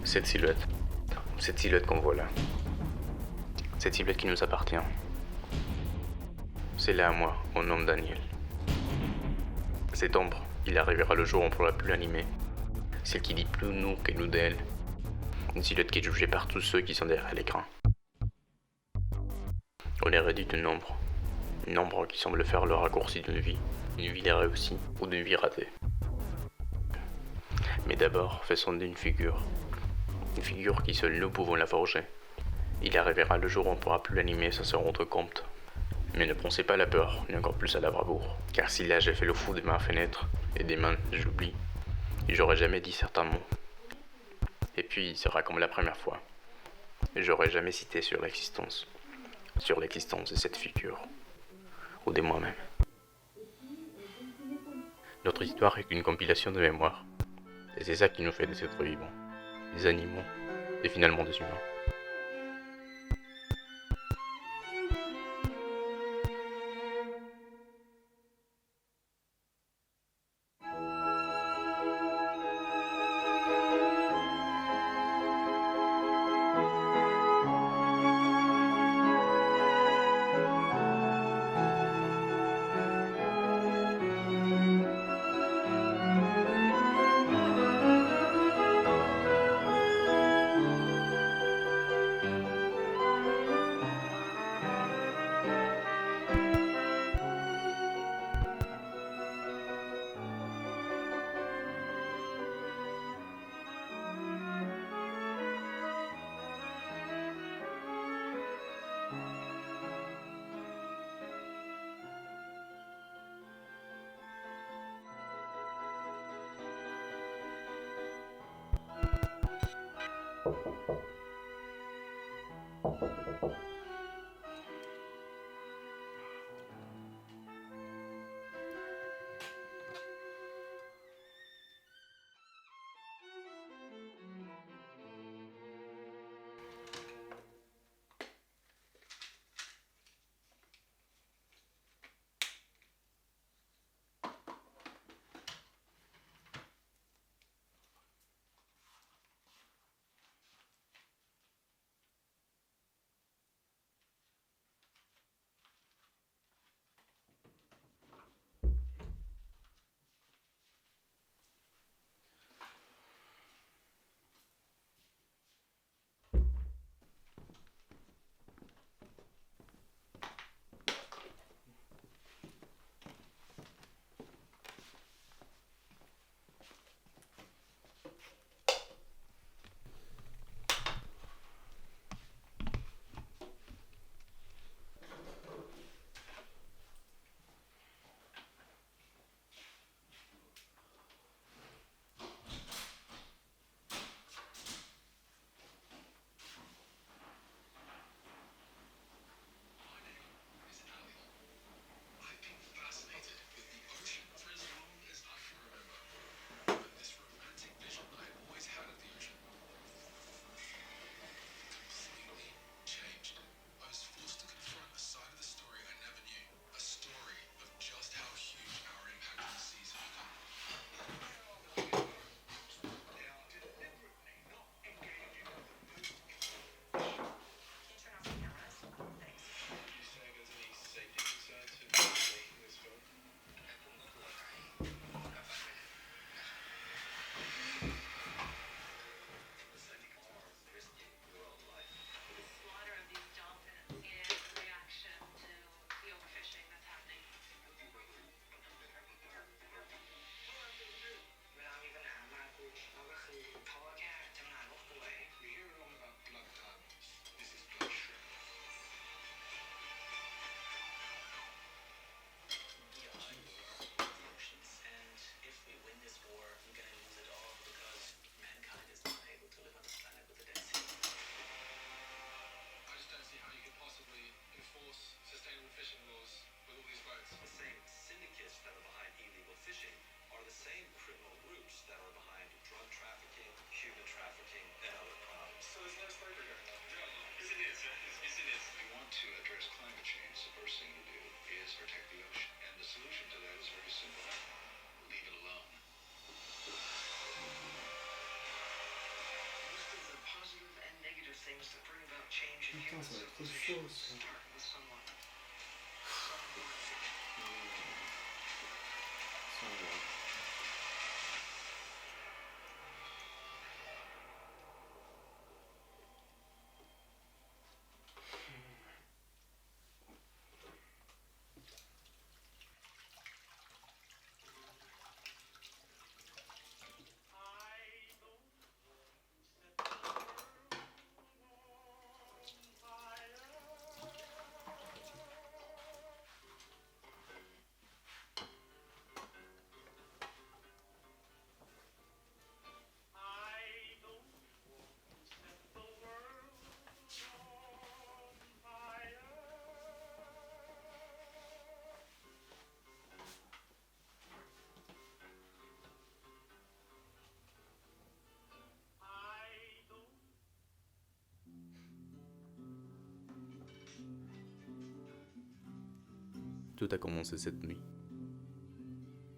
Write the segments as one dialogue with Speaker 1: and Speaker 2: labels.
Speaker 1: Cette silhouette. Cette silhouette qu'on voit là. Cette silhouette qui nous appartient. C'est là à moi, au nom de Daniel. Cette ombre, il arrivera le jour où on ne pourra plus l'animer. Celle qui dit plus nous que nous d'elle. Une silhouette qui est jugée par tous ceux qui sont derrière l'écran. On est réduit d'une ombre. Une ombre qui semble faire le raccourci d'une vie. Une vie réussie ou d'une vie ratée. Mais d'abord, faisons d'une figure. Une figure qui seule nous pouvons la forger. Il arrivera le jour où on ne pourra plus l'animer sans se rendre compte. Mais ne pensez pas à la peur, ni encore plus à la bravoure. Car si là j'ai fait le fou de ma fenêtre, et des mains, j'oublie, et j'aurais jamais dit certains mots. Et puis, il sera comme la première fois. Et j'aurais jamais cité sur l'existence de cette figure, ou de moi-même. Notre histoire est qu'une compilation de mémoires. Et c'est ça qui nous fait des êtres vivants, des animaux, et finalement des humains.
Speaker 2: Putain, ça va être trop chaud ça. Ça va.
Speaker 1: Tout a commencé cette nuit.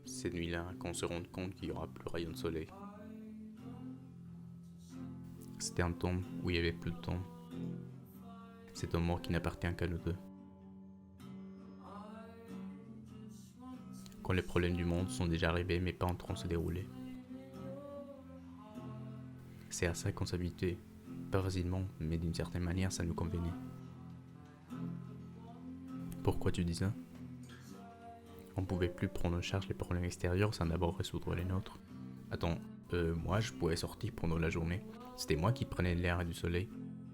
Speaker 1: Cette nuit-là, qu'on se rende compte qu'il n'y aura plus rayon de soleil. C'était un temps où il n'y avait plus de temps. C'est un mort qui n'appartient qu'à nous deux. Quand les problèmes du monde sont déjà arrivés mais pas en train de se dérouler. C'est à ça qu'on s'habituait. Pas facilement, mais d'une certaine manière, ça nous convenait. Pourquoi tu dis ça ? On pouvait plus prendre en charge les problèmes extérieurs sans d'abord résoudre les nôtres. Attends, moi je pouvais sortir pendant la journée. C'était moi qui prenais de l'air et du soleil.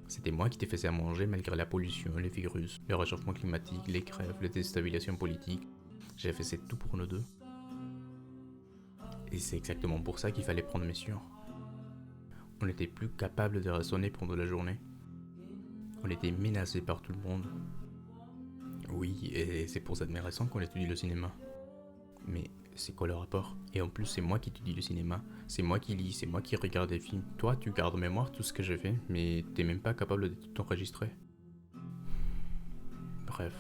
Speaker 1: C'était moi qui te faisais à manger malgré la pollution, les virus, le réchauffement climatique, les grèves, les déstabilisations politiques. J'ai fait tout pour nous deux. Et c'est exactement pour ça qu'il fallait prendre mesure. On n'était plus capable de raisonner pendant la journée. On était menacé par tout le monde. Oui, et c'est pour cette même raison qu'on étudie le cinéma. Mais c'est quoi le rapport ? Et en plus, c'est moi qui étudie le cinéma. C'est moi qui lis, c'est moi qui regarde des films. Toi, tu gardes en mémoire tout ce que je fais, mais t'es même pas capable de tout enregistrer. Bref,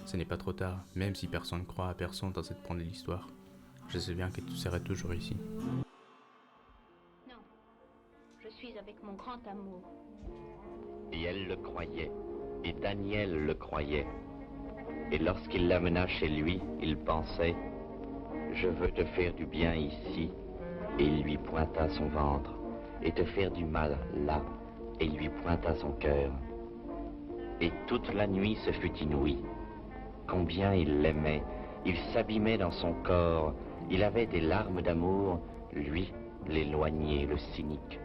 Speaker 1: ce n'est pas trop tard, même si personne ne croit à personne dans cette point de l'histoire. Je sais bien que tu serais toujours ici.
Speaker 3: Non, je suis avec mon grand amour.
Speaker 4: Et elle le croyait, et Daniel le croyait. Et lorsqu'il l'amena chez lui, il pensait « Je veux te faire du bien ici », et il lui pointa son ventre, et te faire du mal là, et il lui pointa son cœur. Et toute la nuit se fut inouïe. Combien il l'aimait, il s'abîmait dans son corps, il avait des larmes d'amour, lui, l'éloigné, le cynique.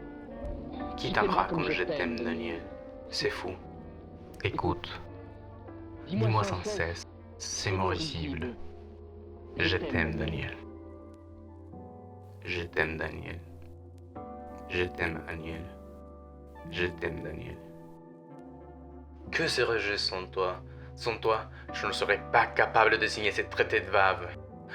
Speaker 1: Qui t'aimera comme je t'aime, Daniel ? C'est fou. Écoute, dis-moi sans cesse, c'est moricible. Je t'aime, Daniel. Je t'aime, Daniel. Je t'aime, Daniel. Je t'aime, Daniel. Que serais-je sans toi ? Sans toi, je ne serais pas capable de signer ce traité de Vave.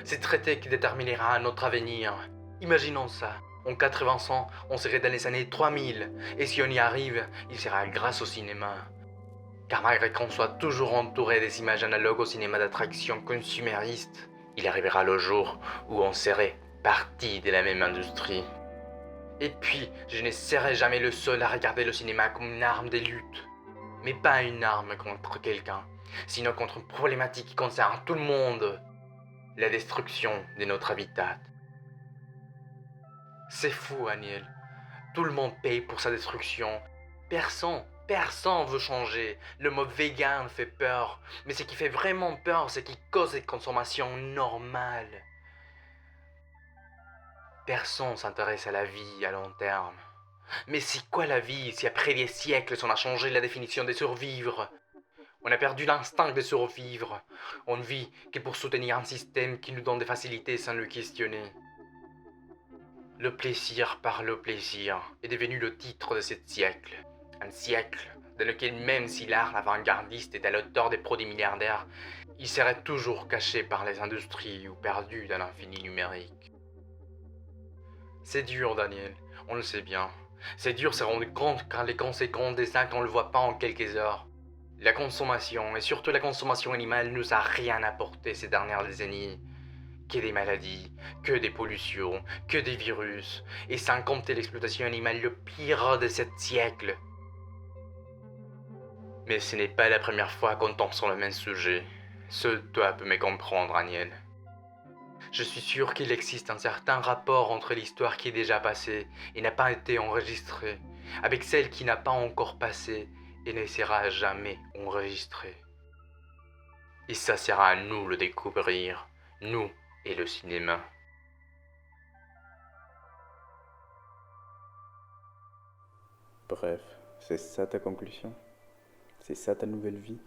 Speaker 1: Ce traité qui déterminera notre avenir. Imaginons ça. En 80 ans, on serait dans les années 3000. Et si on y arrive, il sera grâce au cinéma. Car malgré qu'on soit toujours entouré des images analogues au cinéma d'attraction consumériste, il arrivera le jour où on serait partie de la même industrie. Et puis, je ne serai jamais le seul à regarder le cinéma comme une arme de lutte. Mais pas une arme contre quelqu'un, sinon contre une problématique qui concerne tout le monde. La destruction de notre habitat. C'est fou, Aniel. Tout le monde paye pour sa destruction. Personne veut changer. Le mot vegan fait peur. Mais ce qui fait vraiment peur, c'est qu'il cause cette consommation normale. Personne s'intéresse à la vie à long terme. Mais c'est quoi la vie si après des siècles on a changé la définition de survivre ? On a perdu l'instinct de survivre. On ne vit que pour soutenir un système qui nous donne des facilités sans le questionner. Le plaisir par le plaisir est devenu le titre de ce siècle. Un siècle dans lequel même si l'art avant-gardiste est à l'auteur des produits milliardaires, il serait toujours caché par les industries ou perdu dans l'infini numérique. C'est dur, Daniel, on le sait bien. C'est dur de se rendre compte quand les conséquences des actes on le voit pas en quelques heures. La consommation, et surtout la consommation animale, nous a rien apporté ces dernières décennies. Que des maladies, que des pollutions, que des virus, et sans compter l'exploitation animale le pire de ce siècle. Mais ce n'est pas la première fois qu'on tombe sur le même sujet. Seul toi peux me comprendre, Aniel. Je suis sûr qu'il existe un certain rapport entre l'histoire qui est déjà passée et n'a pas été enregistrée, avec celle qui n'a pas encore passé et ne sera jamais enregistrée. Et ça sera à nous le découvrir, nous et le cinéma.
Speaker 5: Bref, c'est ça ta conclusion? C'est ça ta nouvelle vie?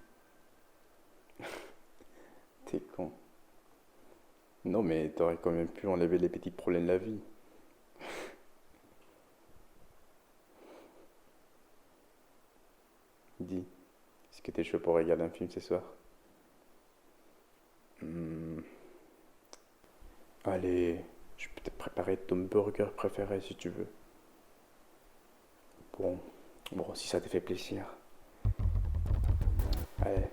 Speaker 5: T'es con. Non mais t'aurais quand même pu enlever les petits problèmes de la vie. Dis, est-ce que t'es chaud pour regarder un film ce soir? Allez, je peux te préparer ton burger préféré si tu veux. Bon, si ça te fait plaisir. Allez,